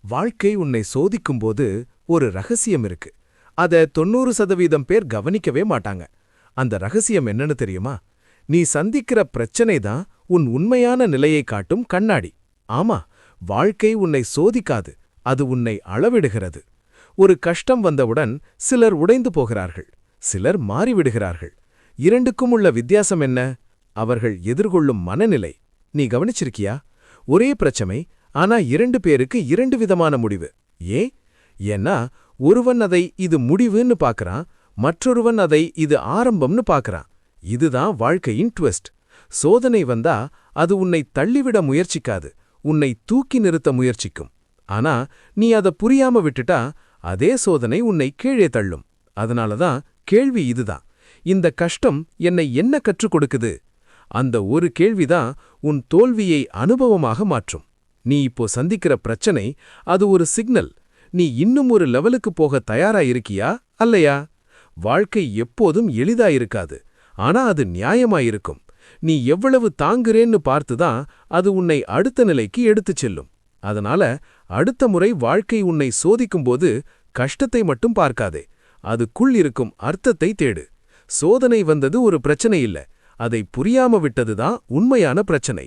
வாழ்க்கை உன்னை சோதிக்கும்போது ஒரு ரகசியம் இருக்கு. அத 90% பேர் கவனிக்கவே மாட்டாங்க. அந்த ரகசியம் என்னன்னு தெரியுமா? நீ சந்திக்கிற பிரச்சனை தான் உன் உண்மையான நிலையை காட்டும் கண்ணாடி. ஆமா, வாழ்க்கை உன்னை சோதிக்காது, அது உன்னை அளவிடுகிறது. ஒரு கஷ்டம் வந்தவுடன் சிலர் உடைந்து போகிறார்கள், சிலர் மாறிவிடுகிறார்கள். இரண்டுக்கும் உள்ள வித்தியாசம் என்ன? அவர்கள் எதிர்கொள்ளும் மனநிலை. நீ கவனிச்சிருக்கியா? ஒரே பிரச்சனை, ஆனா 2 பேருக்கு 2 விதமான முடிவு. ஏன்? ஏன்னா ஒருவன் அதை இது முடிவுன்னு பார்க்கறான், மற்றொருவன் அதை இது ஆரம்பம்னு பார்க்கறான். இதுதான் வாழ்க்கையின் ட்விஸ்ட். சோதனை வந்தா அது உன்னை தள்ளிவிட முயற்சிக்காது, உன்னை தூக்கி நிறுத்த முயற்சிக்கும். ஆனா நீ அதை புரியாம விட்டுட்டா அதே சோதனை உன்னை கீழே தள்ளும். அதனாலதான் கேள்வி இதுதான்: இந்த கஷ்டம் என்னை என்ன கற்றுக் கொடுக்குது? அந்த ஒரு கேள்விதான் உன் தோல்வியை அனுபவமாக மாற்றும். நீ இப்போ சந்திக்கிற பிரச்சனை அது ஒரு சிக்னல். நீ இன்னும் ஒரு லெவலுக்கு போக தயாரா இருக்கியா அல்லையா? வாழ்க்கை எப்போதும் எளிதாயிருக்காது, ஆனா அது நியாயமாயிருக்கும். நீ எவ்வளவு தாங்குறேன்னு பார்த்துதான் அது உன்னை அடுத்த நிலைக்கு எடுத்துச் செல்லும். அதனால அடுத்த முறை வாழ்க்கை உன்னை சோதிக்கும்போது கஷ்டத்தை மட்டும் பார்க்காதே, அதுக்குள் இருக்கும் அர்த்தத்தை தேடு. சோதனை வந்தது ஒரு பிரச்சனை இல்ல, அதை புரியாம விட்டதுதான் உண்மையான பிரச்சனை.